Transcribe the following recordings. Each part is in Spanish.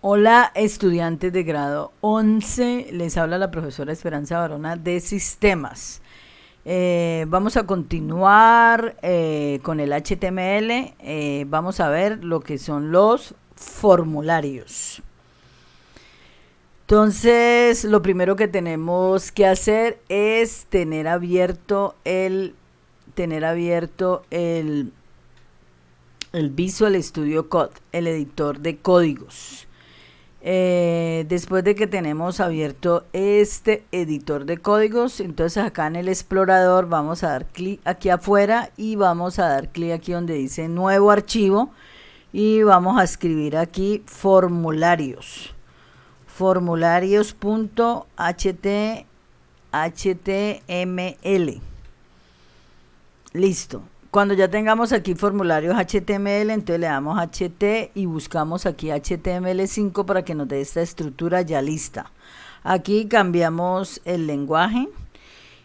Hola estudiantes de grado 11, les habla la profesora Esperanza Barona de Sistemas. Vamos a continuar con el HTML, vamos a ver lo que son los formularios. Entonces, lo primero que tenemos que hacer es tener abierto el Visual Studio Code, el editor de códigos. Después de que tenemos abierto este editor de códigos, entonces acá en el explorador vamos a dar clic aquí afuera y vamos a dar clic aquí donde dice nuevo archivo y vamos a escribir aquí formularios.html. Listo. Cuando ya tengamos aquí formularios HTML, entonces le damos HT y buscamos aquí HTML5 para que nos dé esta estructura ya lista. Aquí cambiamos el lenguaje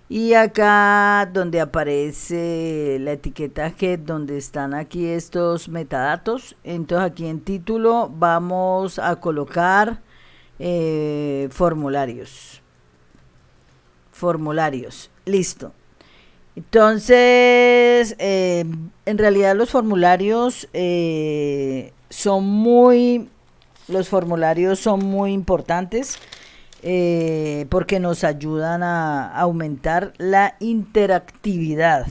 y acá donde aparece la etiqueta head, donde están aquí estos metadatos, entonces aquí en título vamos a colocar formularios. Listo. Entonces, en realidad los formularios son muy importantes porque nos ayudan a aumentar la interactividad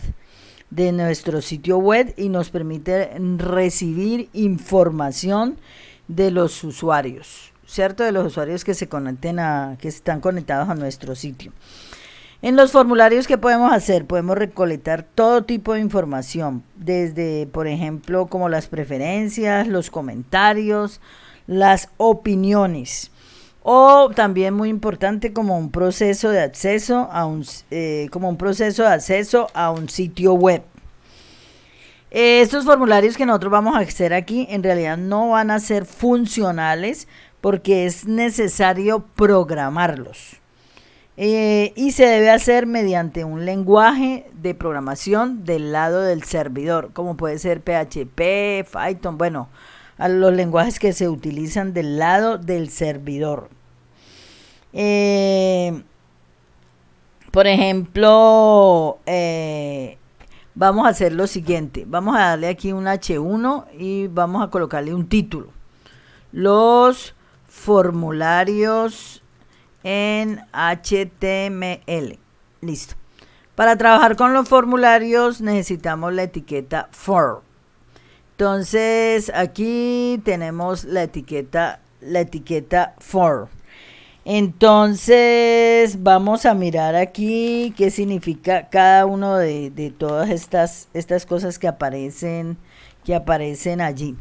de nuestro sitio web y nos permite recibir información de los usuarios, ¿cierto? De los usuarios que que están conectados a nuestro sitio. En los formularios, ¿qué podemos hacer? Podemos recolectar todo tipo de información, desde, por ejemplo, como las preferencias, los comentarios, las opiniones, o también muy importante como un proceso de acceso a un sitio web. Estos formularios que nosotros vamos a hacer aquí en realidad no van a ser funcionales porque es necesario programarlos. Y se debe hacer mediante un lenguaje de programación del lado del servidor, como puede ser PHP, Python, bueno, a los lenguajes que se utilizan del lado del servidor. Por ejemplo, vamos a hacer lo siguiente, vamos a darle aquí un H1 y vamos a colocarle un título. Los formularios en HTML. Listo. Para trabajar con los formularios necesitamos la etiqueta for. Entonces aquí tenemos la etiqueta for. Entonces vamos a mirar aquí qué significa cada uno de todas estas cosas que aparecen allí.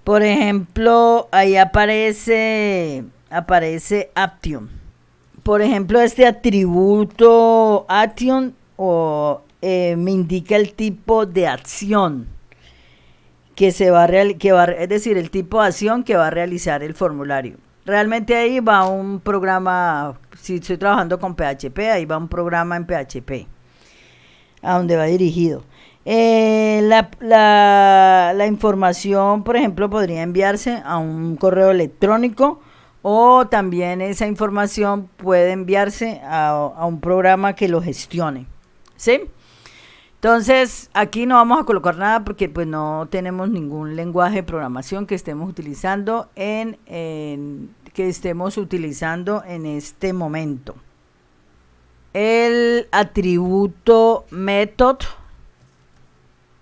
Por ejemplo, ahí aparece Action. Por ejemplo, este atributo action me indica el tipo de acción es decir, el tipo de acción que va a realizar el formulario. Realmente ahí va un programa, si estoy trabajando con PHP, ahí va un programa en PHP, a donde va dirigido. La información, por ejemplo, podría enviarse a un correo electrónico o también esa información puede enviarse a un programa que lo gestione, ¿sí? Entonces, aquí no vamos a colocar nada porque pues no tenemos ningún lenguaje de programación que estemos utilizando en este momento. El atributo method,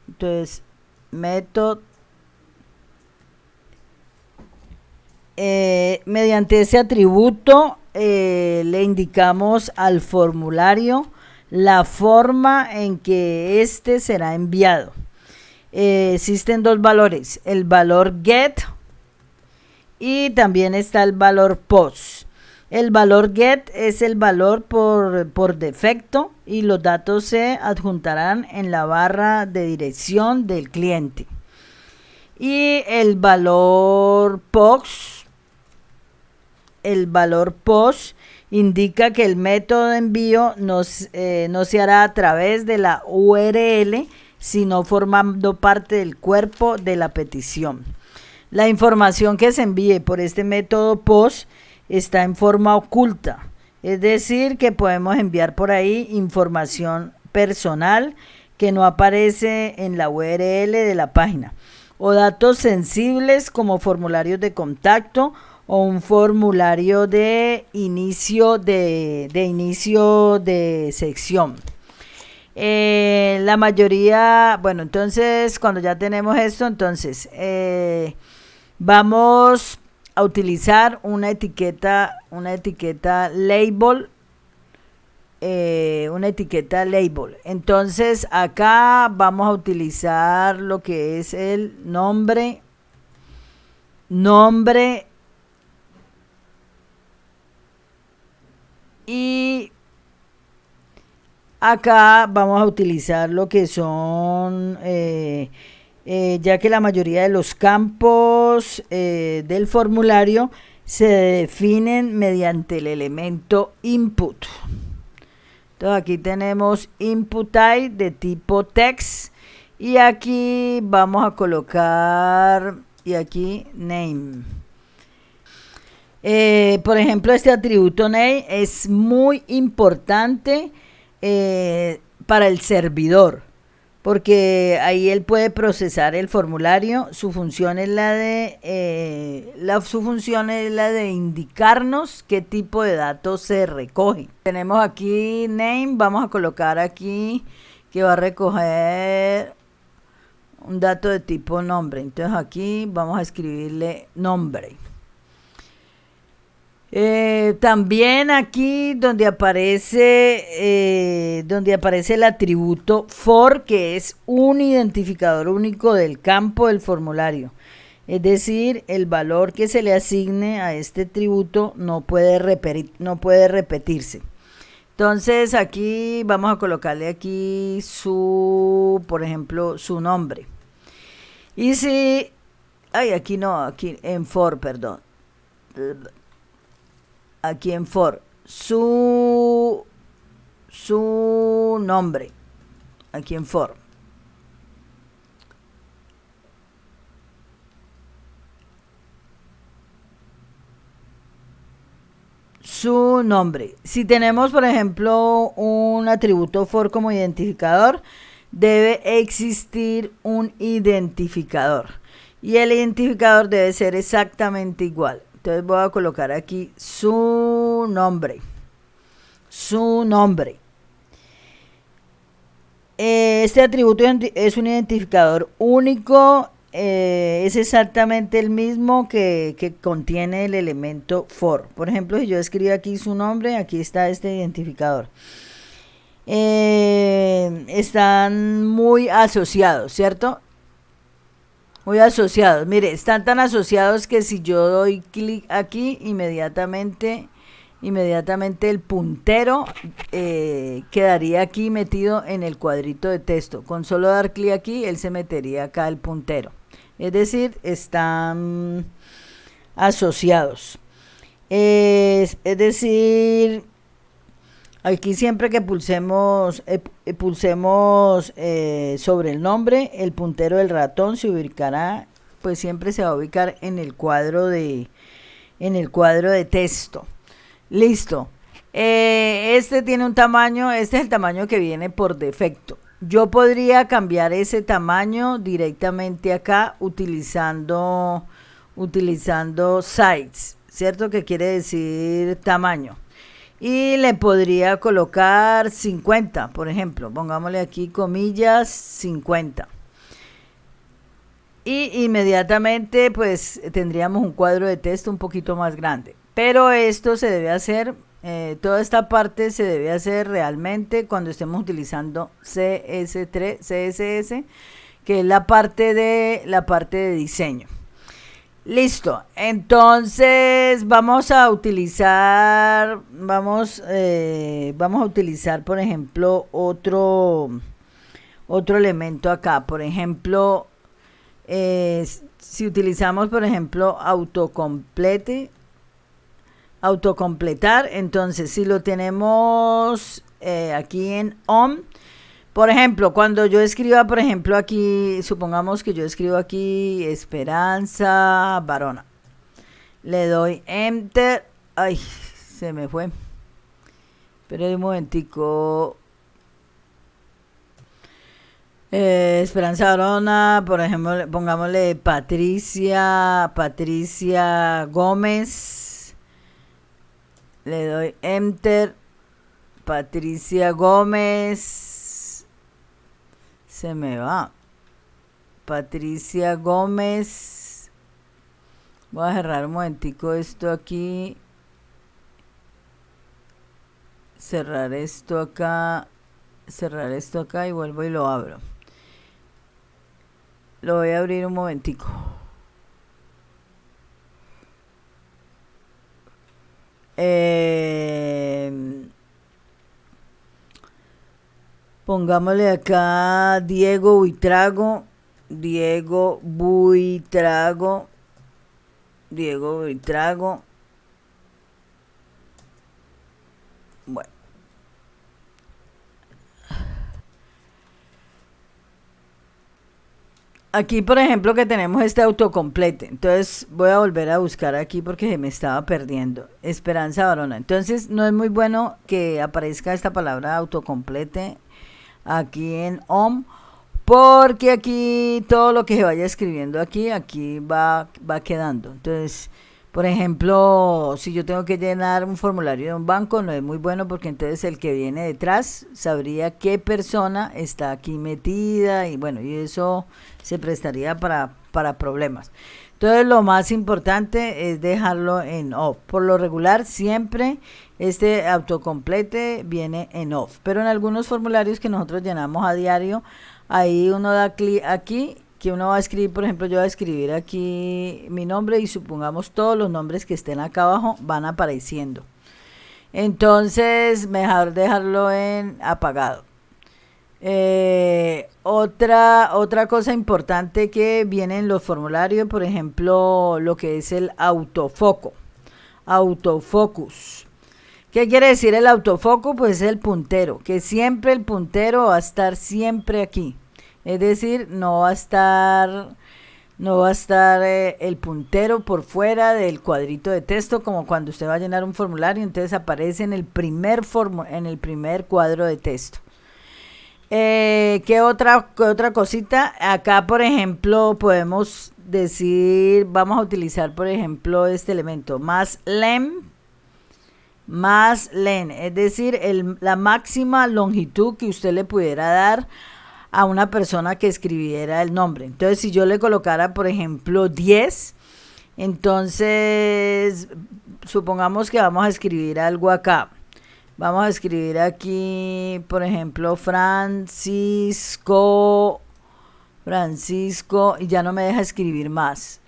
entonces, method, mediante ese atributo le indicamos al formulario la forma en que este será enviado. Existen dos valores, el valor get y también está el valor post. El valor get es el valor por defecto y los datos se adjuntarán en la barra de dirección del cliente. Y el valor post indica que el método de envío no se hará a través de la URL, sino formando parte del cuerpo de la petición. La información que se envíe por este método POST está en forma oculta, es decir, que podemos enviar por ahí información personal que no aparece en la URL de la página, o datos sensibles como formularios de contacto o un formulario de inicio de sección. La mayoría, bueno, entonces cuando ya tenemos esto, entonces vamos a utilizar una etiqueta label, Entonces acá vamos a utilizar lo que es el nombre y acá vamos a utilizar lo que son ya que la mayoría de los campos del formulario se definen mediante el elemento input. Entonces aquí tenemos input type de tipo text y aquí vamos a colocar y aquí name. Por ejemplo, este atributo name es muy importante para el servidor, porque ahí él puede procesar el formulario. Su función es la de indicarnos qué tipo de datos se recoge. Tenemos aquí name, vamos a colocar aquí que va a recoger un dato de tipo nombre. Entonces aquí vamos a escribirle nombre. También aquí donde aparece el atributo for, que es un identificador único del campo del formulario, es decir, el valor que se le asigne a este atributo no puede repetirse. Entonces aquí vamos a colocarle aquí por ejemplo, su nombre. Y si aquí en for, perdón, aquí en for, su nombre, aquí en for. Su nombre. Si tenemos, por ejemplo, un atributo for como identificador, debe existir un identificador. Y el identificador debe ser exactamente igual. Entonces voy a colocar aquí su nombre. Este atributo es un identificador único, es exactamente el mismo que contiene el elemento for. Por ejemplo, si yo escribo aquí su nombre, aquí está este identificador. Están muy asociados, ¿cierto? Muy asociados. Mire, están tan asociados que si yo doy clic aquí, inmediatamente el puntero quedaría aquí metido en el cuadrito de texto. Con solo dar clic aquí, él se metería acá el puntero. Es decir, están asociados. Es decir, aquí siempre que pulsemos sobre el nombre, el puntero del ratón se ubicará, pues siempre se va a ubicar en el cuadro de texto. Listo. Este tiene un tamaño, este es el tamaño que viene por defecto. Yo podría cambiar ese tamaño directamente acá utilizando size, ¿cierto? Que quiere decir tamaño. Y le podría colocar 50, por ejemplo. Pongámosle aquí comillas 50. Y inmediatamente pues tendríamos un cuadro de texto un poquito más grande. Pero esto se debe hacer, toda esta parte se debe hacer realmente cuando estemos utilizando CSS, que es la parte de diseño. Listo, entonces vamos a utilizar, por ejemplo, otro elemento acá. Por ejemplo, si utilizamos, por ejemplo, autocompletar, entonces si lo tenemos aquí en on, Por ejemplo, cuando yo escriba, por ejemplo, aquí, supongamos que yo escribo aquí Esperanza Barona. Le doy Enter. Ay, se me fue. Espera un momentico. Esperanza Barona, por ejemplo, pongámosle Patricia Gómez. Le doy Enter. Patricia Gómez. Se me va. Patricia Gómez. Voy a cerrar un momentico esto aquí. Cerrar esto acá y vuelvo y lo abro. Lo voy a abrir un momentico. Pongámosle acá Diego Buitrago. Bueno. Aquí, por ejemplo, que tenemos este autocomplete. Entonces, voy a volver a buscar aquí porque se me estaba perdiendo. Esperanza Barona. Entonces, no es muy bueno que aparezca esta palabra autocomplete aquí en OM, porque aquí todo lo que se vaya escribiendo aquí va quedando. Entonces, por ejemplo, si yo tengo que llenar un formulario de un banco, no es muy bueno porque entonces el que viene detrás sabría qué persona está aquí metida y bueno, y eso se prestaría para problemas. Entonces, lo más importante es dejarlo en off. Por lo regular, siempre este autocomplete viene en off, pero en algunos formularios que nosotros llenamos a diario, ahí uno da clic aquí, que uno va a escribir, por ejemplo, yo voy a escribir aquí mi nombre y supongamos todos los nombres que estén acá abajo van apareciendo. Entonces, mejor dejarlo en apagado. Otra cosa importante que viene en los formularios, por ejemplo, lo que es el autofocus. ¿Qué quiere decir el autofoco? Pues es el puntero, que siempre el puntero va a estar siempre aquí. Es decir, no va a estar el puntero por fuera del cuadrito de texto, como cuando usted va a llenar un formulario, entonces aparece en el primer cuadro de texto. ¿Qué otra cosita? Acá, por ejemplo, podemos decir, vamos a utilizar, por ejemplo, este elemento, más len, es decir, la máxima longitud que usted le pudiera dar a una persona que escribiera el nombre. Entonces, si yo le colocara, por ejemplo, 10, entonces, supongamos que vamos a escribir algo acá. Vamos a escribir aquí, por ejemplo, Francisco, y ya no me deja escribir más.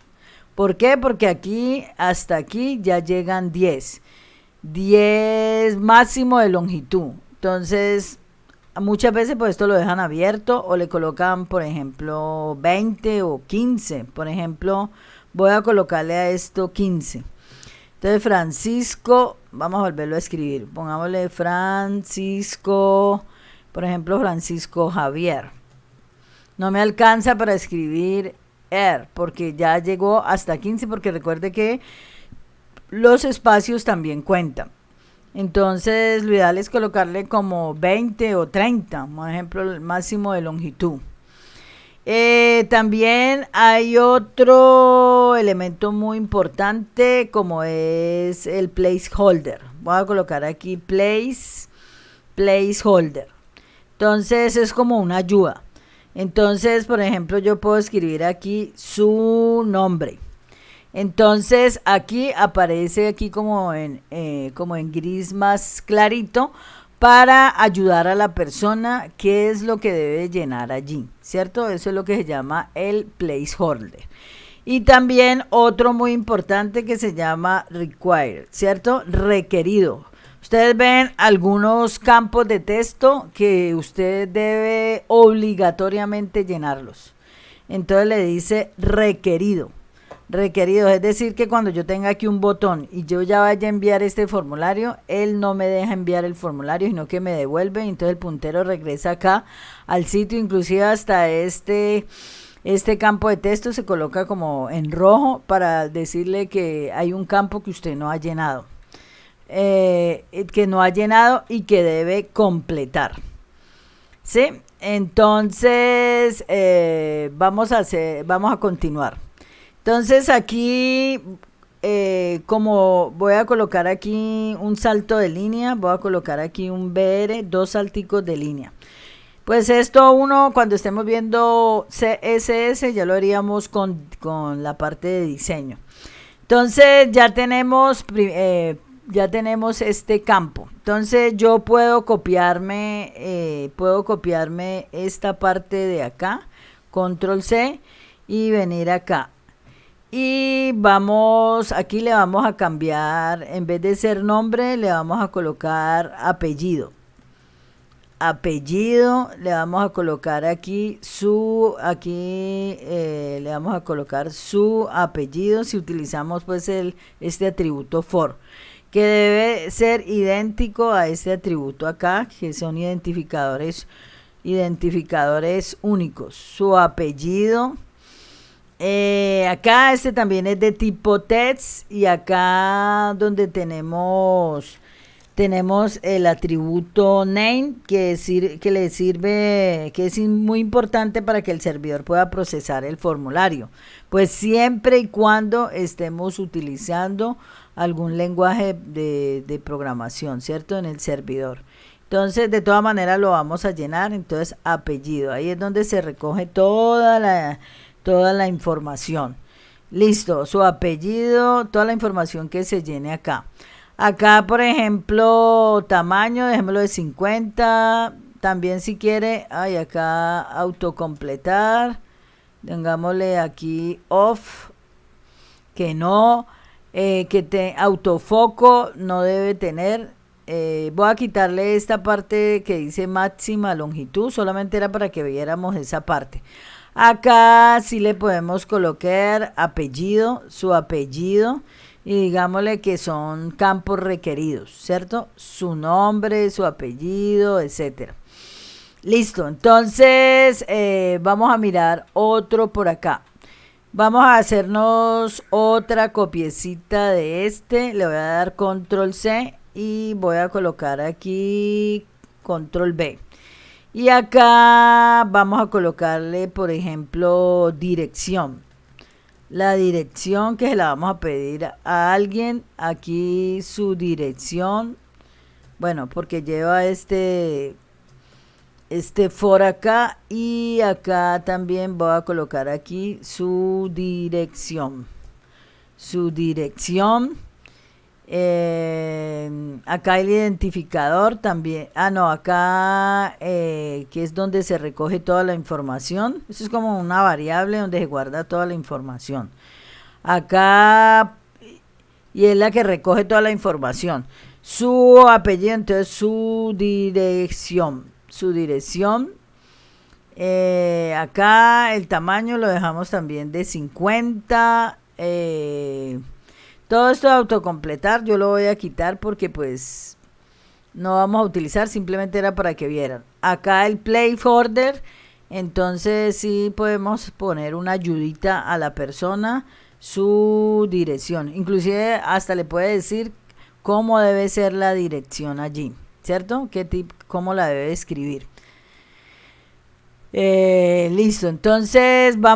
¿Por qué? Porque aquí, hasta aquí, ya llegan 10 máximo de longitud. Entonces, muchas veces pues esto lo dejan abierto o le colocan, por ejemplo, 20 o 15. Por ejemplo, voy a colocarle a esto 15. Entonces, Francisco, vamos a volverlo a escribir. Pongámosle Francisco, por ejemplo, Francisco Javier. No me alcanza para escribir porque ya llegó hasta 15, porque recuerde que los espacios también cuentan. Entonces, lo ideal es colocarle como 20 o 30, por ejemplo, el máximo de longitud. También hay otro elemento muy importante, como es el placeholder. Voy a colocar aquí placeholder. Entonces, es como una ayuda. Entonces, por ejemplo, yo puedo escribir aquí su nombre. Entonces, aquí aparece aquí como en gris más clarito, para ayudar a la persona qué es lo que debe llenar allí, ¿cierto? Eso es lo que se llama el placeholder. Y también otro muy importante que se llama required, ¿cierto? Requerido. Ustedes ven algunos campos de texto que usted debe obligatoriamente llenarlos. Entonces le dice requerido. requeridos, es decir que cuando yo tenga aquí un botón y yo ya vaya a enviar este formulario, él no me deja enviar el formulario, sino que me devuelve, entonces el puntero regresa acá al sitio, inclusive hasta este campo de texto se coloca como en rojo para decirle que hay un campo que usted no ha llenado, y que debe completar, ¿sí? Entonces vamos a continuar. Entonces aquí, como voy a colocar aquí un salto de línea, voy a colocar aquí un BR, 2 salticos de línea. Pues esto cuando estemos viendo CSS, ya lo haríamos con la parte de diseño. Entonces ya tenemos este campo. Entonces yo puedo copiarme esta parte de acá, control C, y venir acá. Y aquí le vamos a cambiar, en vez de ser nombre, le vamos a colocar apellido. Le vamos a colocar aquí le vamos a colocar su apellido, si utilizamos pues este atributo for, que debe ser idéntico a este atributo acá, que son identificadores únicos. Su apellido. Acá también es de tipo text, y acá donde tenemos el atributo name, que es muy importante para que el servidor pueda procesar el formulario, pues siempre y cuando estemos utilizando algún lenguaje de programación, ¿cierto? En el servidor. Entonces, de todas maneras lo vamos a llenar. Entonces, apellido, ahí es donde se recoge toda la información. Listo, su apellido, toda la información que se llene acá. Acá, por ejemplo, tamaño, dejémoslo de 50. También si quiere, acá autocompletar. Tengámosle aquí off, que no, autofoco no debe tener. Voy a quitarle esta parte que dice máxima longitud, solamente era para que viéramos esa parte. Acá sí le podemos colocar apellido, su apellido, y digámosle que son campos requeridos, ¿cierto? Su nombre, su apellido, etcétera. Listo, entonces vamos a mirar otro por acá. Vamos a hacernos otra copiecita de le voy a dar control C y voy a colocar aquí control B. Y acá vamos a colocarle, por ejemplo, dirección. La dirección que se la vamos a pedir a alguien. Aquí su dirección. Bueno, porque lleva este for acá. Y acá también voy a colocar aquí su dirección. Acá el identificador también. Acá que es donde se recoge toda la información. Eso es como una variable donde se guarda toda la información. Acá, y es la que recoge toda la información. Su apellido, entonces su dirección. Acá el tamaño lo dejamos también de 50. Todo esto de autocompletar yo lo voy a quitar porque pues no vamos a utilizar, simplemente era para que vieran. Acá el placeholder, entonces sí podemos poner una ayudita a la persona, su dirección. Inclusive hasta le puede decir cómo debe ser la dirección allí, ¿cierto? Cómo la debe escribir. Listo, entonces voy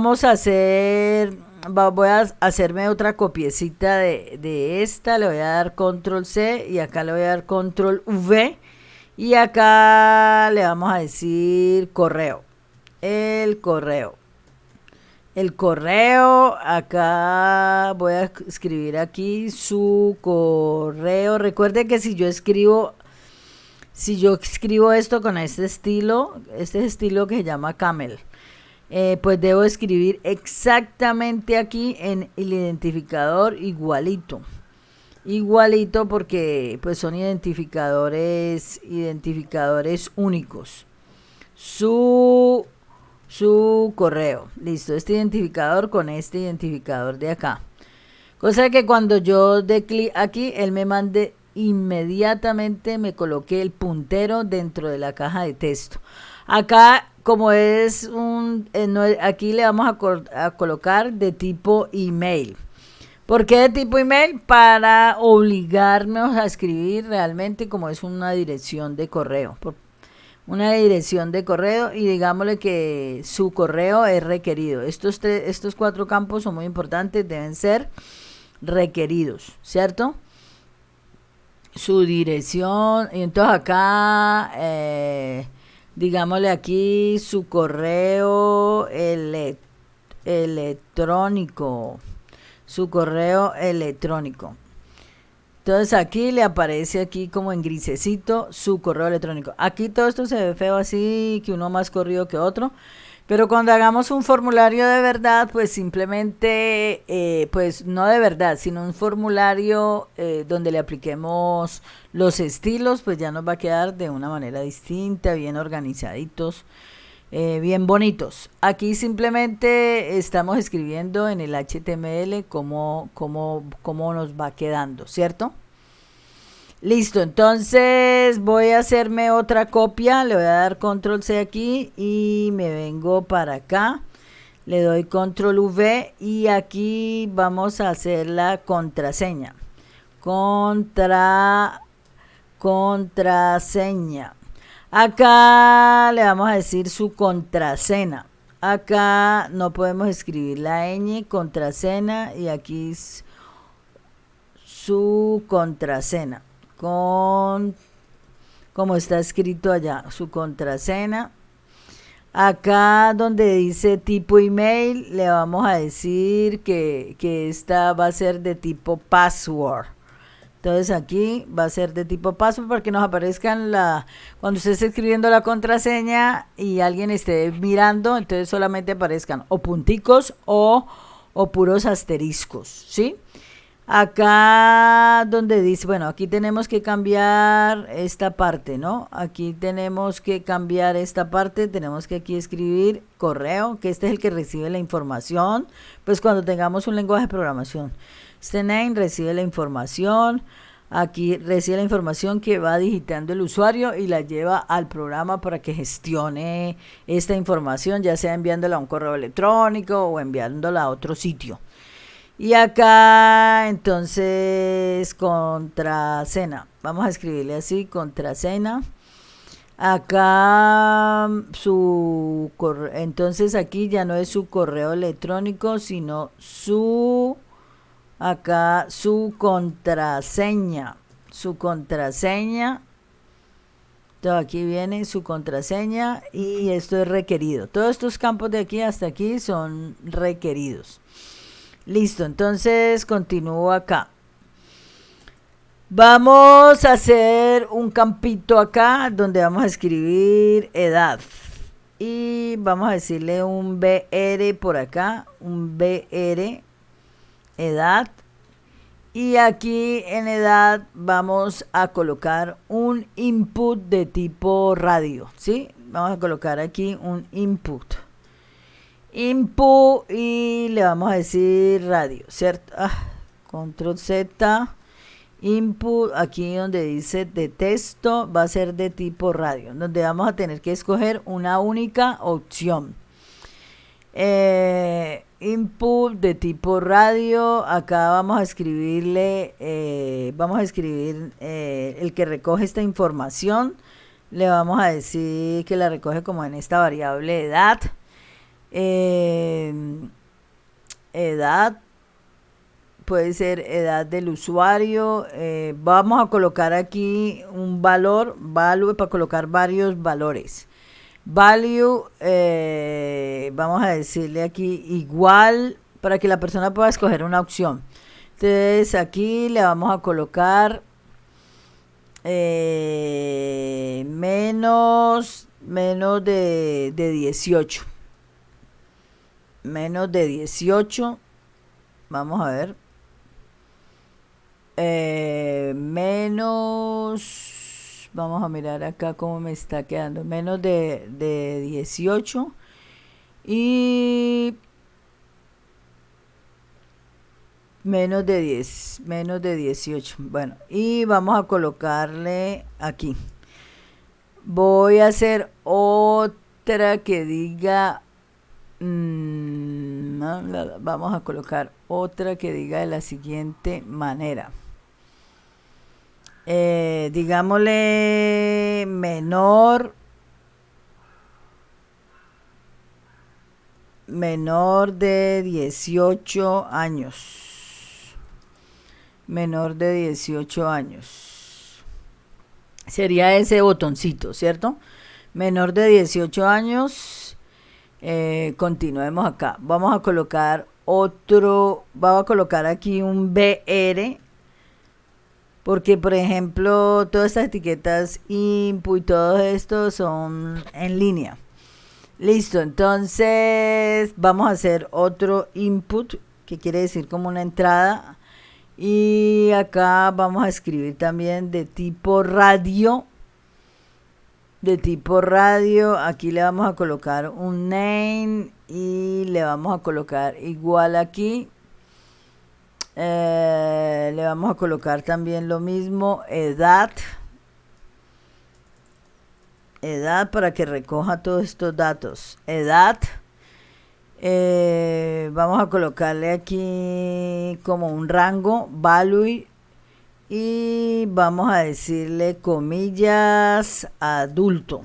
a hacerme otra copiecita de esta. Le voy a dar control C y acá le voy a dar control V, y acá le vamos a decir correo. El correo, acá voy a escribir aquí su correo. Recuerde que si yo escribo esto con este estilo que se llama camel, pues debo escribir exactamente aquí en el identificador igualito, porque pues son identificadores únicos. Su su correo. Listo, este identificador con este identificador de acá. Cosa que cuando yo dé clic aquí, él me mande inmediatamente, me coloque el puntero dentro de la caja de texto. Acá, como es aquí le vamos a colocar de tipo email. ¿Por qué de tipo email? Para obligarnos a escribir realmente como es una dirección de correo. Una dirección de correo y digámosle que su correo es requerido. Estos 4 campos son muy importantes, deben ser requeridos, ¿cierto? Su dirección, y entonces acá, digámosle aquí su correo electrónico, su correo electrónico. Entonces aquí le aparece aquí como en grisecito su correo electrónico. Aquí todo esto se ve feo así, que uno más corrido que otro. Pero cuando hagamos un formulario de verdad, pues simplemente, pues no de verdad, sino un formulario donde le apliquemos los estilos, pues ya nos va a quedar de una manera distinta, bien organizaditos, bien bonitos. Aquí simplemente estamos escribiendo en el HTML cómo nos va quedando, ¿cierto? Listo, entonces voy a hacerme otra copia, le voy a dar control C aquí y me vengo para acá, le doy control V y aquí vamos a hacer la contraseña. Contraseña. Acá le vamos a decir su contraseña. Acá no podemos escribir la ñ, contraseña, y aquí es su contraseña. Como está escrito allá, su contraseña. Acá donde dice tipo email, le vamos a decir que esta va a ser de tipo password. Entonces aquí va a ser de tipo password para que nos aparezcan cuando usted esté escribiendo la contraseña y alguien esté mirando, entonces solamente aparezcan o punticos o puros asteriscos, ¿sí? Acá donde dice, bueno, aquí tenemos que cambiar esta parte, ¿no? Aquí tenemos que cambiar esta parte, tenemos que aquí escribir correo, que este es el que recibe la información, pues cuando tengamos un lenguaje de programación. Este name recibe la información, aquí recibe la información que va digitando el usuario y la lleva al programa para que gestione esta información, ya sea enviándola a un correo electrónico o enviándola a otro sitio. Y acá entonces contraseña, vamos a escribirle así, contraseña. Acá entonces aquí ya no es su correo electrónico, sino acá su contraseña. Entonces aquí viene su contraseña y esto es requerido. Todos estos campos de aquí hasta aquí son requeridos. Listo, entonces continúo acá. Vamos a hacer un campito acá donde vamos a escribir edad. Y vamos a decirle un BR por acá, un BR, edad. Y aquí en edad vamos a colocar un input de tipo radio, ¿sí? Vamos a colocar aquí un input y le vamos a decir radio, ¿cierto? Control Z, input, aquí donde dice de texto va a ser de tipo radio, donde vamos a tener que escoger una única opción. Input de tipo radio, acá vamos a escribirle, el que recoge esta información, le vamos a decir que la recoge como en esta variable edad. Edad puede ser edad del usuario. Vamos a colocar aquí un value para colocar varios valores. Value, vamos a decirle aquí igual para que la persona pueda escoger una opción. Entonces aquí le vamos a colocar menos de 18. Menos de 18, vamos a ver, vamos a mirar acá cómo me está quedando, menos de 18, y menos de 10, menos de 18. Bueno, y vamos a colocarle aquí. Voy a hacer otra que diga, vamos a colocar otra que diga de la siguiente manera. Digámosle menor de 18 años. Menor de 18 años. Sería ese botoncito, ¿cierto? Menor de 18 años. Continuemos acá. Vamos a colocar aquí un BR. Porque, por ejemplo, todas estas etiquetas input y todo esto son en línea. Listo, entonces vamos a hacer otro input, que quiere decir como una entrada. Y acá vamos a escribir también de tipo radio. De tipo radio, aquí le vamos a colocar un name y le vamos a colocar igual aquí. Le vamos a colocar también lo mismo, edad para que recoja todos estos datos. Edad, vamos a colocarle aquí como un rango, value, y vamos a decirle comillas adulto,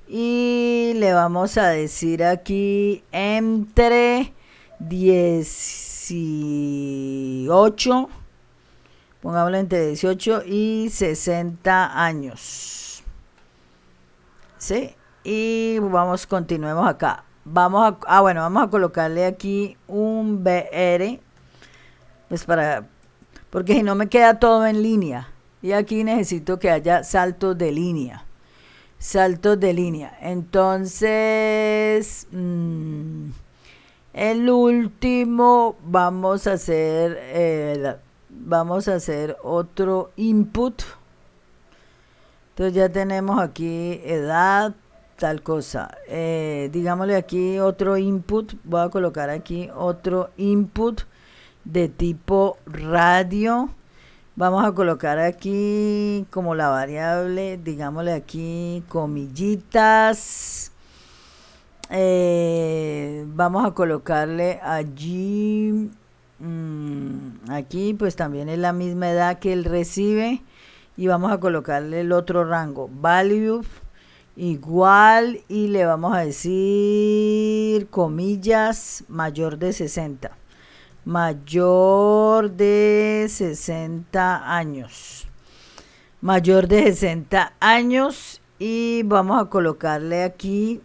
y le vamos a decir aquí entre 18, pongámoslo entre 18 y 60 años. ¿Sí? Y continuemos acá. Vamos a colocarle aquí un BR, pues porque si no me queda todo en línea. Y aquí necesito que haya saltos de línea. Entonces, el último vamos a hacer otro input. Entonces ya tenemos aquí edad, tal cosa. Digámosle aquí otro input. Voy a colocar aquí otro input de tipo radio. Vamos a colocar aquí como la variable, digámosle aquí comillitas. Vamos a colocarle allí, aquí pues también es la misma edad que él recibe, y vamos a colocarle el otro rango, value igual, y le vamos a decir comillas mayor de 60 años, y vamos a colocarle aquí,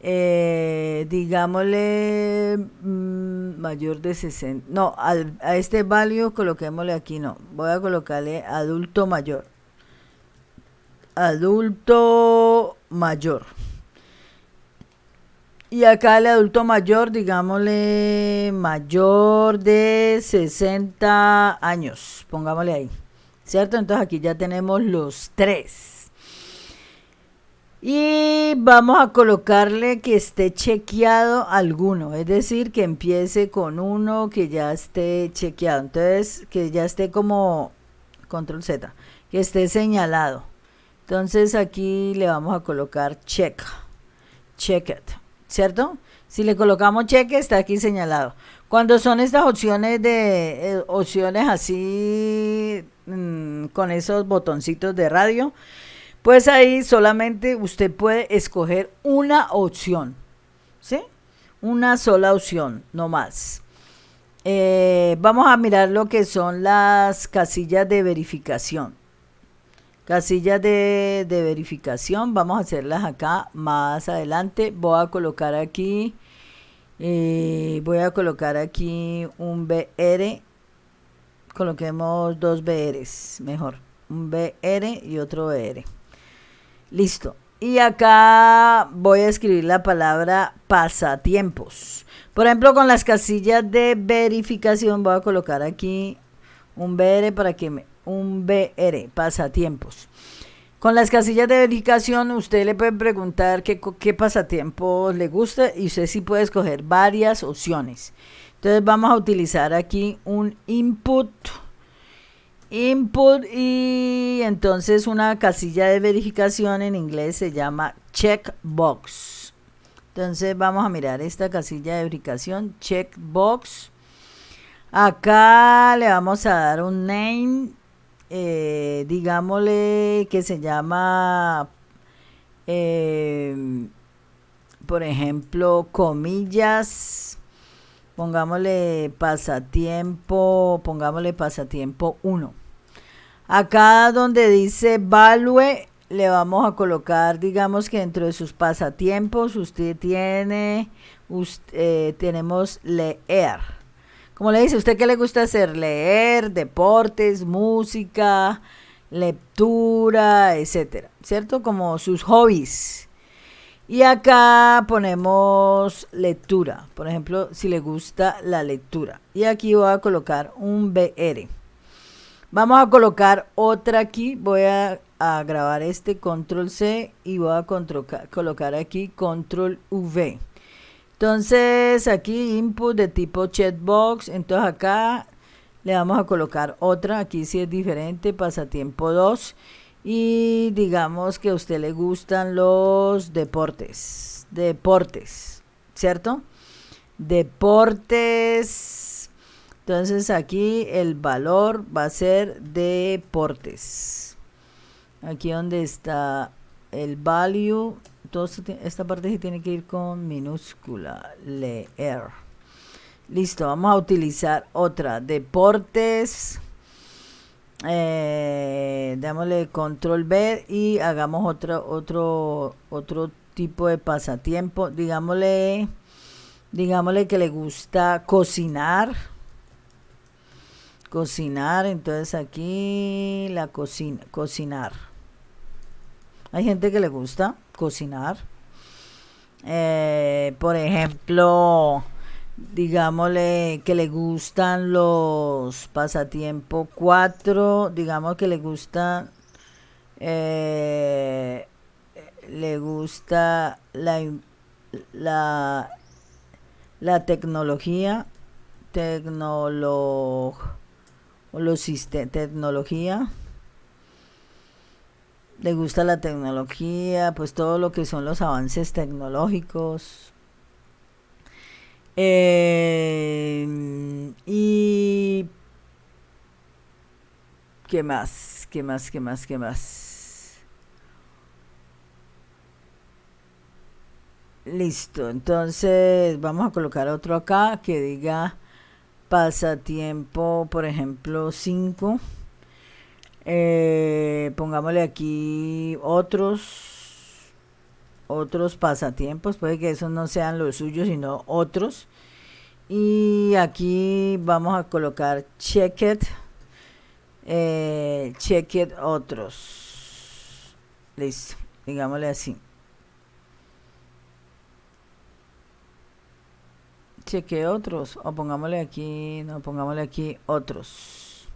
digámosle mayor de 60, no, a este value coloquémosle aquí, no, voy a colocarle adulto mayor, y acá el adulto mayor, digámosle mayor de 60 años, pongámosle ahí, ¿cierto? Entonces aquí ya tenemos los tres. Y vamos a colocarle que esté chequeado alguno, es decir, que empiece con uno que ya esté chequeado. Entonces, que ya esté como control Z, que esté señalado. Entonces aquí le vamos a colocar checked, ¿cierto? Si le colocamos check, está aquí señalado. Cuando son estas opciones opciones así, con esos botoncitos de radio, pues ahí solamente usted puede escoger una opción, ¿sí? Una sola opción, no más. Vamos a mirar lo que son las casillas de verificación. Casillas de verificación, vamos a hacerlas acá más adelante. Voy a colocar aquí un BR. Coloquemos dos BRs, mejor. Un BR y otro BR. Listo. Y acá voy a escribir la palabra pasatiempos. Por ejemplo, con las casillas de verificación voy a colocar aquí un BR un BR, pasatiempos. Con las casillas de verificación, usted le puede preguntar qué pasatiempos le gusta y usted sí puede escoger varias opciones. Entonces vamos a utilizar aquí un input y entonces una casilla de verificación en inglés se llama checkbox. Entonces vamos a mirar esta casilla de verificación, checkbox. Acá le vamos a dar un name, digámosle que se llama, por ejemplo, comillas. Pongámosle pasatiempo 1. Acá donde dice value, le vamos a colocar, digamos que dentro de sus pasatiempos tenemos leer. Como le dice, ¿usted qué le gusta hacer? Leer, deportes, música, lectura, etcétera, ¿cierto? Como sus hobbies. Y acá ponemos lectura, por ejemplo, si le gusta la lectura. Y aquí voy a colocar un BR. Vamos a colocar otra aquí, voy a grabar este control C y voy a colocar aquí control V. Entonces aquí input de tipo checkbox, entonces acá le vamos a colocar otra, aquí sí es diferente, pasatiempo 2. Y digamos que a usted le gustan los deportes, ¿cierto? Deportes. Entonces aquí el valor va a ser deportes. Aquí donde está el value, esta parte sí tiene que ir con minúscula, leer. Listo, vamos a utilizar otra, deportes. Dámosle control B y hagamos otro tipo de pasatiempo. Digámosle que le gusta cocinar, entonces aquí la cocinar. Hay gente que le gusta cocinar, por ejemplo, digámosle que le gustan los pasatiempos 4, digamos que le gusta la tecnología, tecnología, le gusta la tecnología, pues todo lo que son los avances tecnológicos. Y ¿qué más? Listo, entonces vamos a colocar otro acá que diga pasatiempo, por ejemplo, 5. Pongámosle aquí otros pasatiempos, puede que esos no sean los suyos, sino otros. Y aquí vamos a colocar checked otros. Listo, digámosle así. Cheque otros, o pongámosle aquí otros.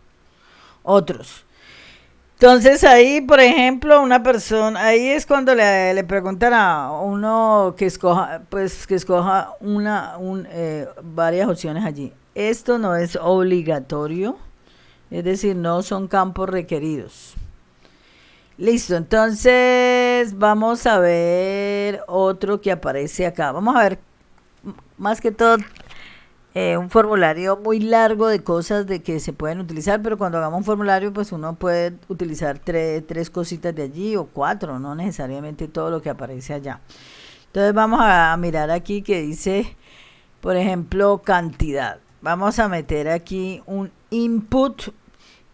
Entonces ahí, por ejemplo, una persona, ahí es cuando le preguntan a uno que escoja varias opciones allí. Esto no es obligatorio, es decir, no son campos requeridos. Listo, entonces vamos a ver otro que aparece acá. Vamos a ver más que todo un formulario muy largo de cosas de que se pueden utilizar, pero cuando hagamos un formulario pues uno puede utilizar tres cositas de allí o 4, no necesariamente todo lo que aparece allá. Entonces vamos a mirar aquí que dice, por ejemplo, cantidad. Vamos a meter aquí un input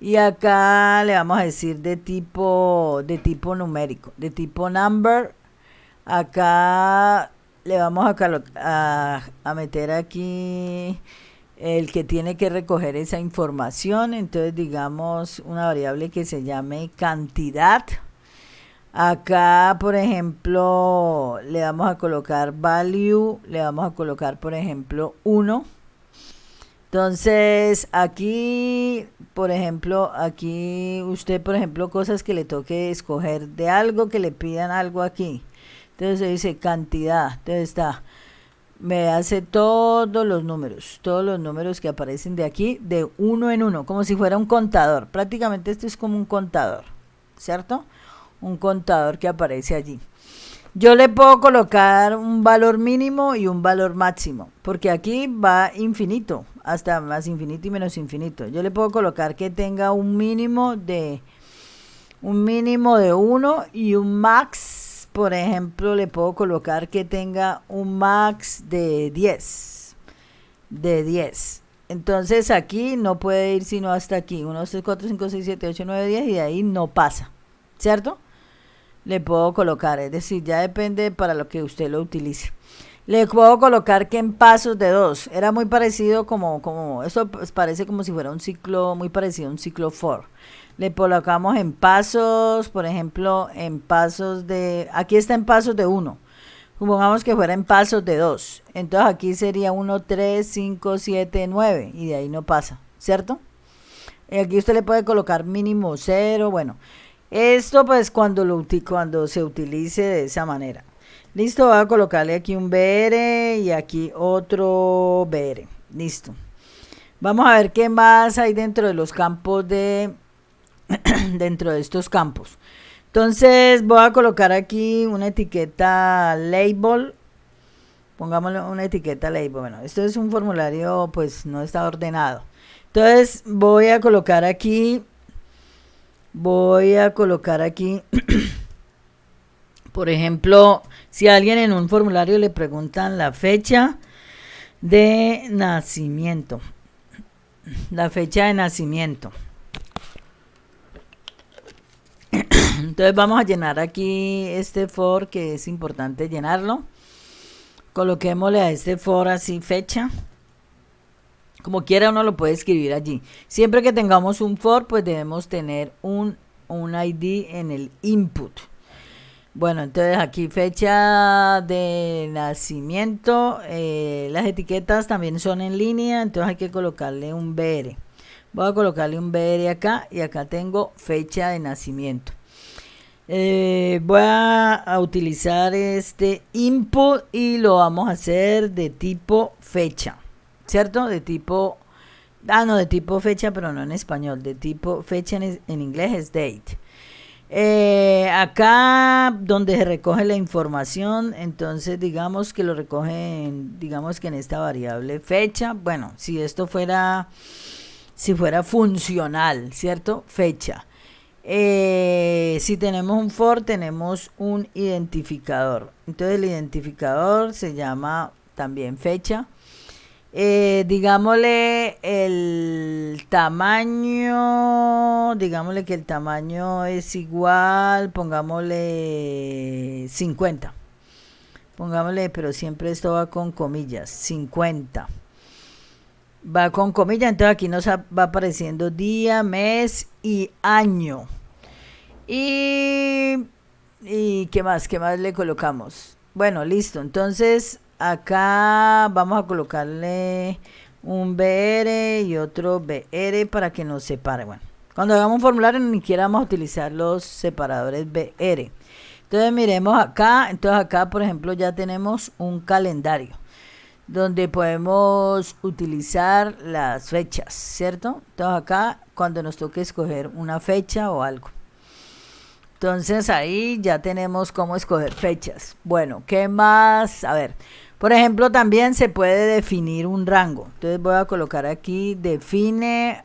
y acá le vamos a decir de tipo numérico, de tipo number. Acá le vamos a meter aquí el que tiene que recoger esa información. Entonces digamos una variable que se llame cantidad. Acá por ejemplo le vamos a colocar value, le vamos a colocar por ejemplo 1. Entonces, aquí, por ejemplo, aquí usted, por ejemplo, cosas que le toque escoger de algo, que le pidan algo aquí. Entonces se dice cantidad. Entonces está, me hace todos los números que aparecen de aquí, de uno en uno, como si fuera un contador. Prácticamente esto es como un contador, ¿cierto? Un contador que aparece allí. Yo le puedo colocar un valor mínimo y un valor máximo, porque aquí va infinito, hasta más infinito y menos infinito. Yo le puedo colocar que tenga un mínimo de uno y un max, por ejemplo, le puedo colocar que tenga un max de 10, de 10. Entonces aquí no puede ir sino hasta aquí, 1, 2, 3, 4, 5, 6, 7, 8, 9, 10 y de ahí no pasa, ¿cierto? Le puedo colocar, es decir, ya depende para lo que usted lo utilice. Le puedo colocar que en pasos de 2, era muy parecido eso pues parece como si fuera un ciclo, muy parecido a un ciclo for. Le colocamos en pasos, por ejemplo, en pasos aquí está en pasos de 1, supongamos que fuera en pasos de 2, entonces aquí sería 1, 3, 5, 7, 9 y de ahí no pasa, ¿cierto? Y aquí usted le puede colocar mínimo 0, bueno. Esto pues cuando se utilice de esa manera. Listo, voy a colocarle aquí un BR y aquí otro BR. Listo. Vamos a ver qué más hay dentro de los campos dentro de estos campos. Entonces voy a colocar aquí una etiqueta label. Pongámosle una etiqueta label. Bueno, esto es un formulario, pues no está ordenado. Entonces voy a colocar aquí, por ejemplo, si a alguien en un formulario le preguntan la fecha de nacimiento. La fecha de nacimiento. Entonces vamos a llenar aquí este for, que es importante llenarlo. Coloquémosle a este for así fecha. Como quiera uno lo puede escribir allí. Siempre que tengamos un for, pues debemos tener un ID en el input. Bueno, entonces aquí fecha de nacimiento. Las etiquetas también son en línea, entonces hay que colocarle un BR. Voy a colocarle un BR acá y acá tengo fecha de nacimiento. Voy a utilizar este input y lo vamos a hacer de tipo fecha, ¿cierto? De tipo, no, de tipo fecha, pero no en español, de tipo fecha en inglés es date. Acá donde se recoge la información, entonces digamos que lo recogen, digamos que en esta variable fecha. Bueno, si fuera funcional, ¿cierto? Fecha. Si tenemos un for, tenemos un identificador. Entonces el identificador se llama también fecha. Digámosle el tamaño, digámosle que el tamaño es igual, pongámosle 50. Pongámosle, pero siempre esto va con comillas, 50. Va con comillas, entonces aquí nos va apareciendo día, mes y año. ¿Y qué más le colocamos? Bueno, listo, entonces acá vamos a colocarle un BR y otro BR para que nos separe. Bueno, cuando hagamos un formulario ni siquiera vamos a utilizar los separadores BR. Entonces miremos acá, entonces acá por ejemplo ya tenemos un calendario donde podemos utilizar las fechas, ¿cierto? Entonces acá cuando nos toque escoger una fecha o algo. Entonces ahí ya tenemos cómo escoger fechas. Bueno, ¿qué más? A ver, por ejemplo también se puede definir un rango. Entonces voy a colocar aquí define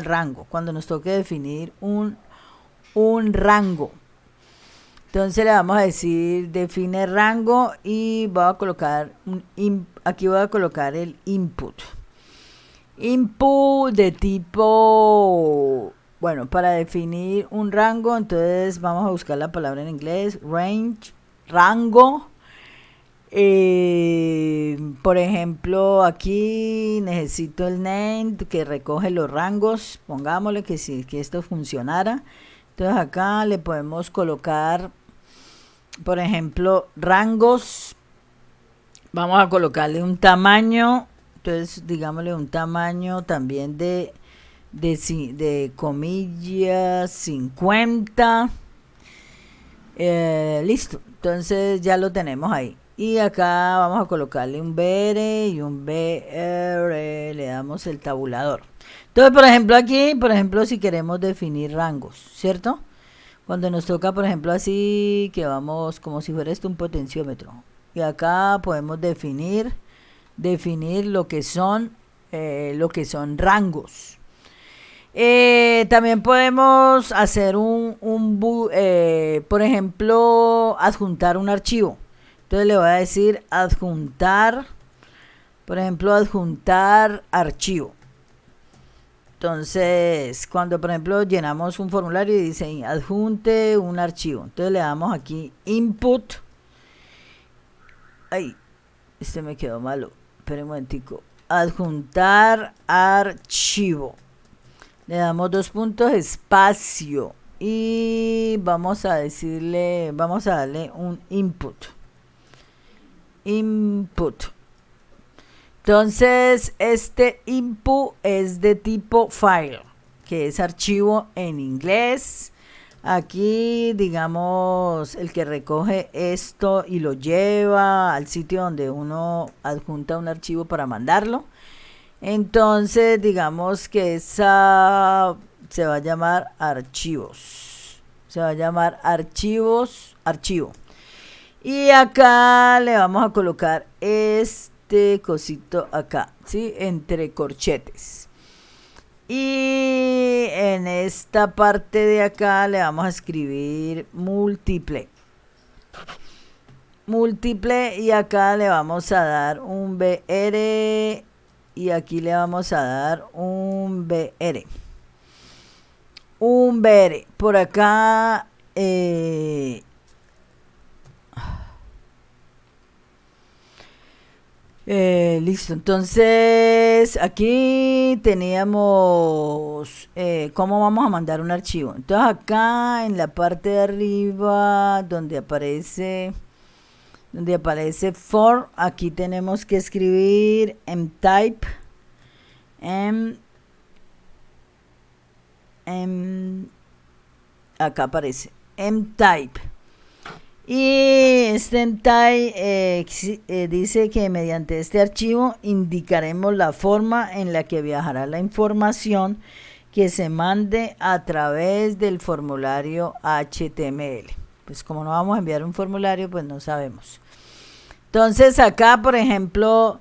rango. Cuando nos toque definir un rango. Entonces le vamos a decir define rango y voy a colocar aquí voy a colocar el input. Input de tipo, bueno, para definir un rango, entonces vamos a buscar la palabra en inglés, range, rango. Por ejemplo, aquí necesito el name que recoge los rangos. Pongámosle que esto funcionara. Entonces acá le podemos colocar, por ejemplo, rangos. Vamos a colocarle un tamaño Entonces, digámosle un tamaño también de comillas 50. Listo, entonces ya lo tenemos ahí. Y acá vamos a colocarle un BR y un BR, le damos el tabulador. Entonces, por ejemplo, aquí, si queremos definir rangos, ¿cierto? Cuando nos toca, por ejemplo, así, que vamos como si fuera esto un potenciómetro. Y acá podemos definir lo que son rangos. También podemos hacer por ejemplo, adjuntar un archivo. Entonces le voy a decir adjuntar, por ejemplo, adjuntar archivo. Entonces, cuando por ejemplo llenamos un formulario y dice adjunte un archivo, entonces le damos aquí input. Ay, este me quedó malo. Esperen un momentico. Adjuntar archivo. Le damos 2 puntos, espacio. Y vamos a darle un input. Input. Entonces, este input es de tipo file, que es archivo en inglés. Aquí, digamos, el que recoge esto y lo lleva al sitio donde uno adjunta un archivo para mandarlo. Entonces, digamos que esa se va a llamar archivos. Se va a llamar archivos, archivo. Y acá le vamos a colocar este cosito acá, ¿sí? Entre corchetes. Y en esta parte de acá le vamos a escribir múltiple. Múltiple, y acá le vamos a dar un BR. Y aquí le vamos a dar un BR. Un BR. Por acá. Listo. Entonces, aquí teníamos cómo vamos a mandar un archivo. Entonces, acá en la parte de arriba, donde aparece for, aquí tenemos que escribir mtype, acá aparece mtype, y este mtype dice que mediante este archivo indicaremos la forma en la que viajará la información que se mande a través del formulario HTML. Pues como no vamos a enviar un formulario, pues no sabemos. Entonces acá, por ejemplo,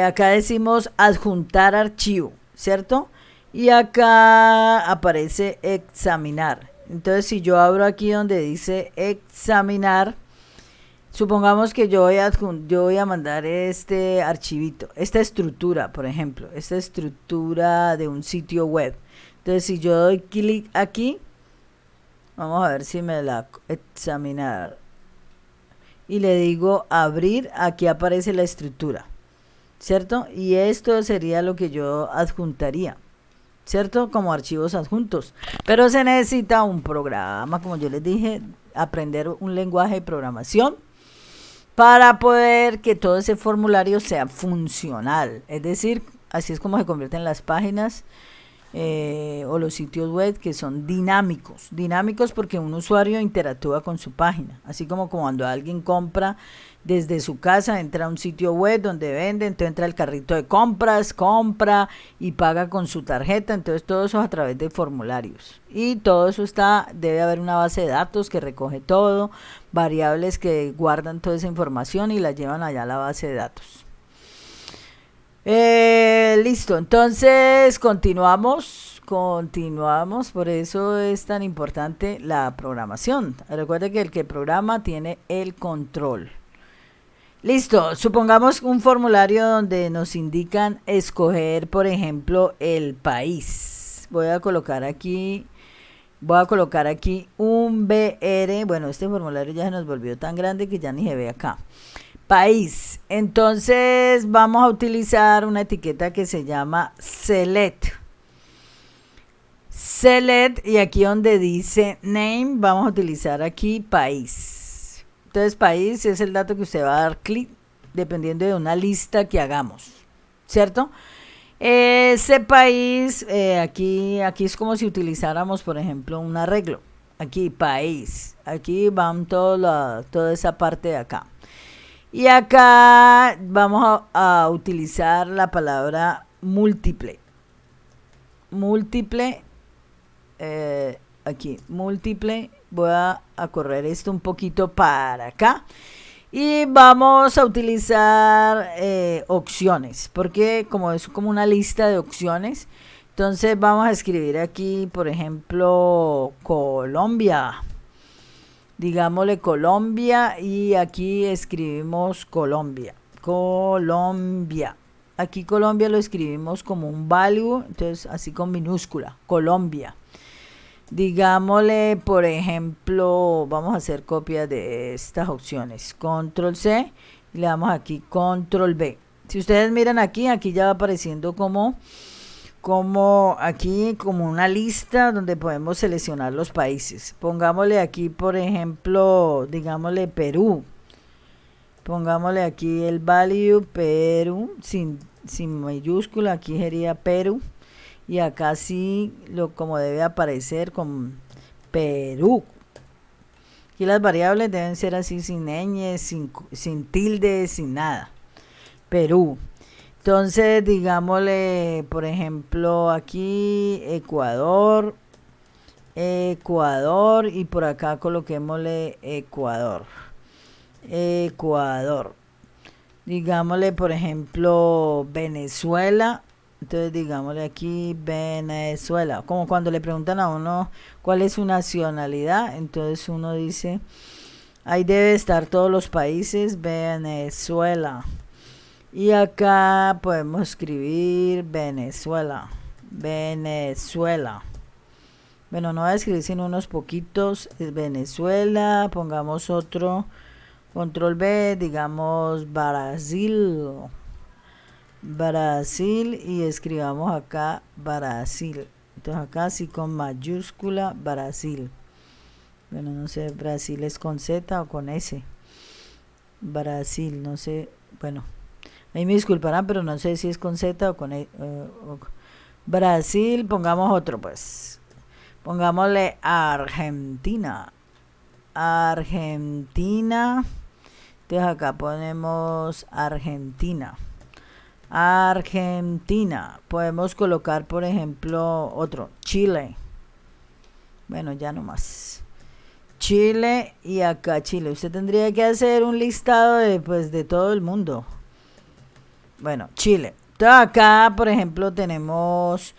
acá decimos adjuntar archivo, ¿cierto? Y acá aparece examinar. Entonces, si yo abro aquí donde dice examinar, supongamos que yo voy a mandar este archivito, esta estructura, por ejemplo, esta estructura de un sitio web. Entonces, si yo doy clic aquí, vamos a ver si me la examinar. Y le digo abrir, aquí aparece la estructura, ¿cierto? Y esto sería lo que yo adjuntaría, ¿cierto? Como archivos adjuntos. Pero se necesita un programa, como yo les dije, aprender un lenguaje de programación para poder que todo ese formulario sea funcional. Es decir, así es como se convierten las páginas o los sitios web, que son dinámicos. Dinámicos porque un usuario interactúa con su página. Así como cuando alguien compra desde su casa, entra a un sitio web donde vende, entonces entra el carrito de compras, compra y paga con su tarjeta. Entonces todo eso es a través de formularios. Y todo eso debe haber una base de datos que recoge todo, variables que guardan toda esa información y la llevan allá a la base de datos. Listo, entonces continuamos, por eso es tan importante la programación. Recuerda que el que programa tiene el control. Listo, supongamos un formulario donde nos indican escoger, por ejemplo, el país. Voy a colocar aquí un BR. Bueno, este formulario ya se nos volvió tan grande que ya ni se ve acá. País. Entonces vamos a utilizar una etiqueta que se llama select. Select, y aquí donde dice name vamos a utilizar aquí país. Entonces país es el dato que usted va a dar clic dependiendo de una lista que hagamos, ¿cierto? Ese país, aquí es como si utilizáramos, por ejemplo, un arreglo. Aquí, país. Aquí van toda esa parte de acá. Y acá vamos a utilizar la palabra múltiple. Múltiple, aquí, múltiple. Voy a correr esto un poquito para acá. Y vamos a utilizar opciones, porque como es como una lista de opciones, entonces vamos a escribir aquí, por ejemplo, Colombia. Digámosle Colombia y aquí escribimos Colombia. Colombia. Aquí Colombia lo escribimos como un value, entonces así con minúscula. Colombia. Digámosle, por ejemplo, vamos a hacer copia de estas opciones. Control C y le damos aquí Control V. Si ustedes miran aquí ya va apareciendo como aquí como una lista donde podemos seleccionar los países. Pongámosle aquí, por ejemplo, digámosle Perú. Pongámosle aquí el value Perú sin mayúscula, aquí sería Perú. Y acá sí, como debe aparecer con Perú. Aquí las variables deben ser así sin ñ, sin tilde, sin nada. Perú. Entonces, digámosle, por ejemplo, aquí Ecuador, Ecuador, y por acá coloquémosle Ecuador, Ecuador. Digámosle, por ejemplo, Venezuela. Entonces, digámosle aquí Venezuela. Como cuando le preguntan a uno cuál es su nacionalidad, entonces uno dice, ahí debe estar todos los países, Venezuela. Y acá podemos escribir Venezuela. Venezuela. Bueno, no voy a escribir sino unos poquitos. Es Venezuela. Pongamos otro. Control B. Digamos Brasil. Brasil. Y escribamos acá Brasil. Entonces acá sí con mayúscula Brasil. Bueno, no sé, Brasil es con Z o con S. Brasil, no sé. Bueno. Ahí me disculparán, pero no sé si es con Z o con Brasil. Pongamos otro, pues. Pongámosle Argentina. Argentina. Entonces acá ponemos Argentina. Argentina. Podemos colocar, por ejemplo, otro. Chile. Bueno, ya no más. Chile y acá Chile. Usted tendría que hacer un listado de todo el mundo. Bueno, Chile. Entonces acá, por ejemplo, tenemos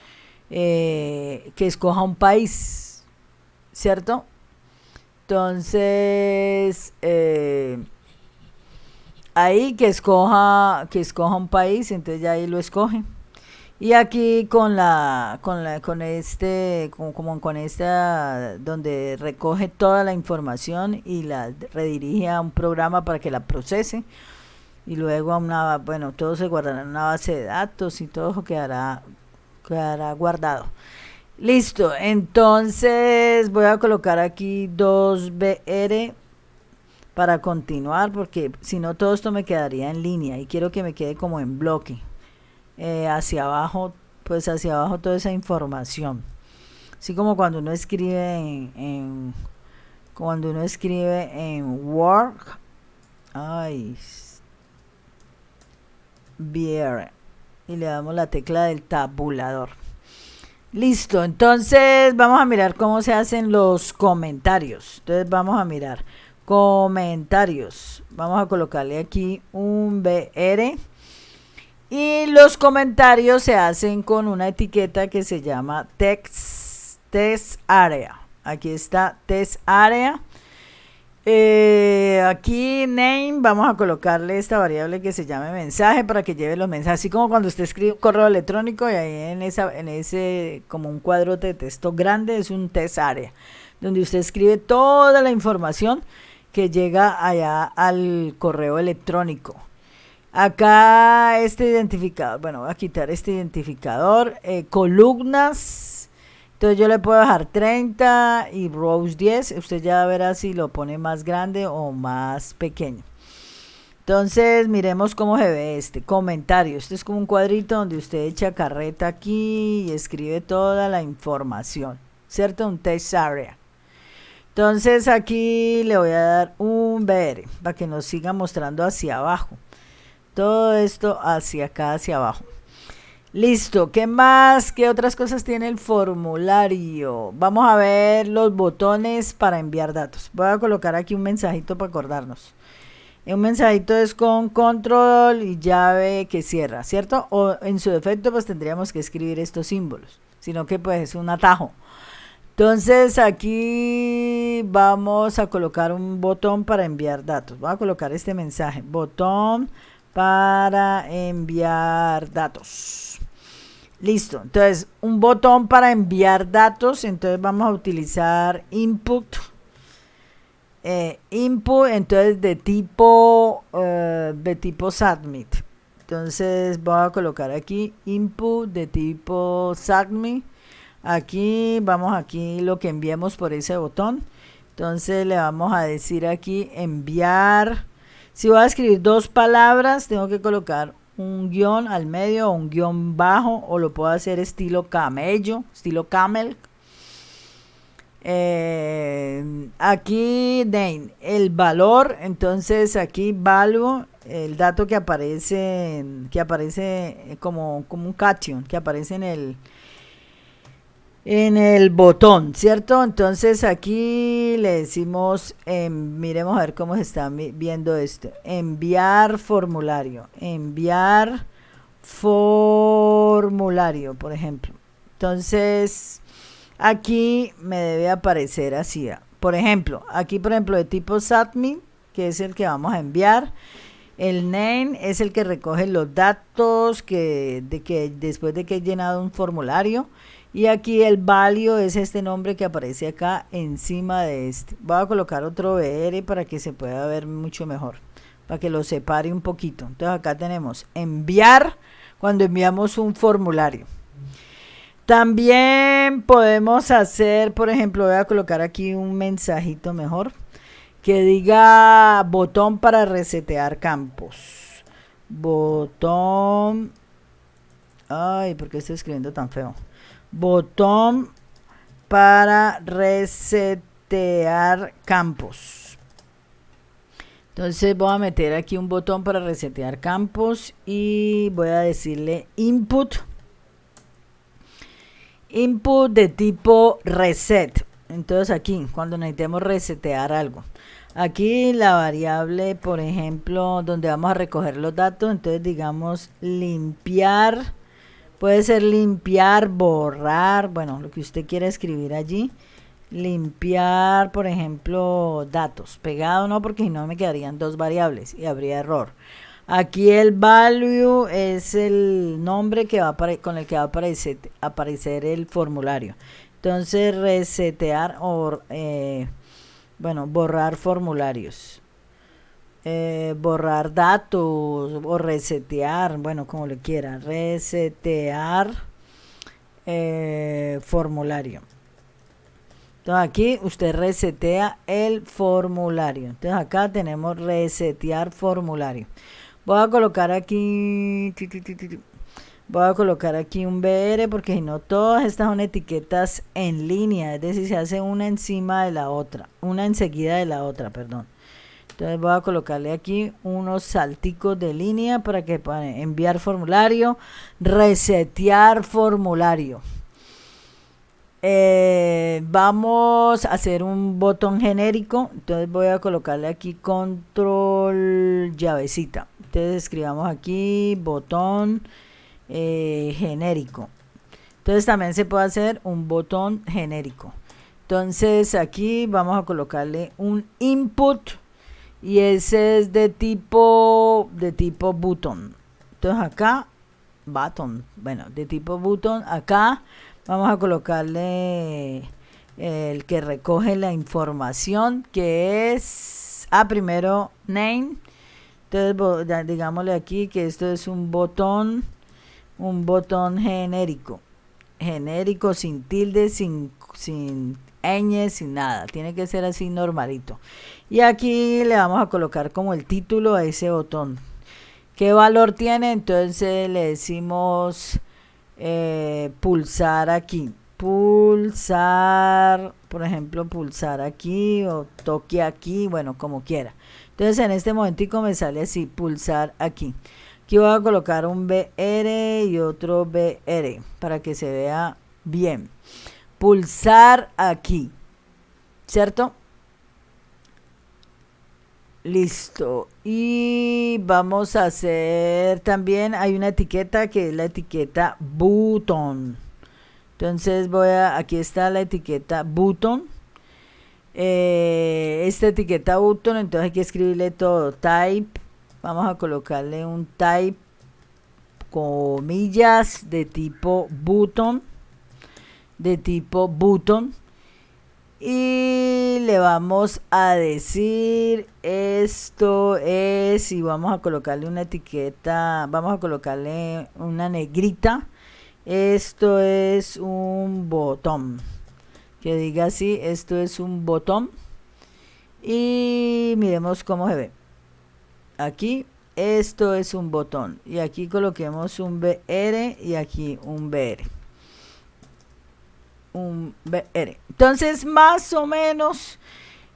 que escoja un país, ¿cierto? Entonces, ahí que escoja un país, entonces ya ahí lo escoge. Y aquí con esta, donde recoge toda la información y la redirige a un programa para que la procese. Y luego todo se guardará en una base de datos y todo quedará guardado. Listo, entonces voy a colocar aquí 2BR para continuar, porque si no todo esto me quedaría en línea y quiero que me quede como en bloque. Hacia abajo toda esa información. Así como cuando uno escribe en Word. Ay, BR y le damos la tecla del tabulador. Listo, entonces vamos a mirar cómo se hacen los comentarios. Entonces vamos a mirar comentarios. Vamos a colocarle aquí un BR y los comentarios se hacen con una etiqueta que se llama test area. Aquí está test area. Aquí name, vamos a colocarle esta variable que se llame mensaje para que lleve los mensajes, así como cuando usted escribe un correo electrónico y ahí en ese como un cuadrote de texto grande es un test area donde usted escribe toda la información que llega allá al correo electrónico. Acá este identificador, bueno, voy a quitar este identificador, columnas. Entonces yo le puedo dejar 30 y rows 10. Usted ya verá si lo pone más grande o más pequeño. Entonces, miremos cómo se ve este comentario. Este es como un cuadrito donde usted echa carreta aquí y escribe toda la información, ¿cierto? Un text area. Entonces, aquí le voy a dar un BR para que nos siga mostrando hacia abajo. Todo esto hacia acá, hacia abajo. Listo, ¿qué más? ¿Qué otras cosas tiene el formulario? Vamos a ver los botones para enviar datos. Voy a colocar aquí un mensajito para acordarnos. Un mensajito es con control y llave que cierra, ¿cierto? O en su defecto pues tendríamos que escribir estos símbolos, sino que pues es un atajo. Entonces aquí vamos a colocar un botón para enviar datos. Voy a colocar este mensaje, botón para enviar datos. Listo, entonces un botón para enviar datos, entonces vamos a utilizar input. Entonces de tipo submit. Entonces voy a colocar aquí input de tipo submit. Aquí vamos, aquí lo que enviemos por ese botón. Entonces le vamos a decir aquí enviar. Si voy a escribir dos palabras, tengo que colocar un guión al medio o un guión bajo, o lo puedo hacer estilo camello, estilo camel. Aquí name, el valor, entonces aquí value, el dato que aparece como un caption, que aparece en el botón, ¿cierto? Entonces aquí le decimos, miremos a ver cómo se está viendo esto, enviar formulario, por ejemplo. Entonces aquí me debe aparecer así, por ejemplo, aquí de tipo submit, que es el que vamos a enviar. El name es el que recoge los datos que después de que he llenado un formulario. Y aquí el value es este nombre que aparece acá encima de este. Voy a colocar otro BR para que se pueda ver mucho mejor, para que lo separe un poquito. Entonces acá tenemos enviar cuando enviamos un formulario. También podemos hacer, por ejemplo, voy a colocar aquí un mensajito mejor que diga botón para resetear campos. Botón. Ay, ¿por qué estoy escribiendo tan feo? Botón para resetear campos. Entonces voy a meter aquí un botón para resetear campos y voy a decirle input de tipo reset. Entonces aquí cuando necesitemos resetear algo, aquí la variable, por ejemplo, donde vamos a recoger los datos, entonces digamos limpiar. Puede ser limpiar, borrar, bueno, lo que usted quiera escribir allí. Limpiar, por ejemplo, datos. Pegado no, porque si no me quedarían dos variables y habría error. Aquí el value es el nombre que va con el que va a aparecer el formulario. Entonces resetear o, bueno, borrar formularios. Borrar datos o resetear, bueno, como le quiera, resetear formulario. Entonces aquí usted resetea el formulario. Entonces acá tenemos resetear formulario. Voy a colocar aquí un BR, porque si no todas estas son etiquetas en línea, es decir, se hace una encima de la otra, una enseguida de la otra, perdón. Entonces voy a colocarle aquí unos salticos de línea para que puedan enviar formulario, resetear formulario. Vamos a hacer un botón genérico, entonces voy a colocarle aquí control llavecita. Entonces escribamos aquí botón genérico. Entonces también se puede hacer un botón genérico. Entonces aquí vamos a colocarle un input y ese es de tipo button. Entonces acá button, bueno, de tipo button. Acá vamos a colocarle el que recoge la información, que es primero name. Entonces digámosle aquí que esto es un botón genérico sin tilde, sin ñ, sin nada. Tiene que ser así normalito. Y aquí le vamos a colocar como el título a ese botón. ¿Qué valor tiene? Entonces le decimos pulsar aquí. Pulsar, por ejemplo, pulsar aquí o toque aquí, bueno, como quiera. Entonces en este momentico me sale así, pulsar aquí. Aquí voy a colocar un BR y otro BR para que se vea bien. Pulsar aquí, ¿cierto? Listo. Y vamos a hacer también, hay una etiqueta que es la etiqueta button. Entonces aquí está la etiqueta button. Esta etiqueta button, entonces hay que escribirle todo. Type, vamos a colocarle un type, comillas, de tipo button. Y le vamos a decir esto es, y vamos a colocarle una etiqueta, vamos a colocarle una negrita. Esto es un botón, que diga así, esto es un botón. Y miremos cómo se ve. Aquí, esto es un botón. Y aquí coloquemos un BR y aquí un BR. Un BR. Entonces, más o menos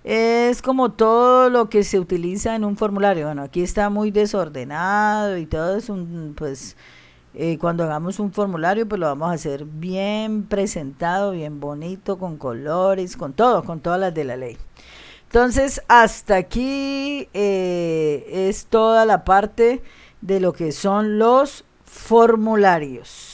es como todo lo que se utiliza en un formulario. Bueno, aquí está muy desordenado y todo es pues cuando hagamos un formulario, pues lo vamos a hacer bien presentado, bien bonito, con colores, con todo, con todas las de la ley. Entonces, hasta aquí es toda la parte de lo que son los formularios.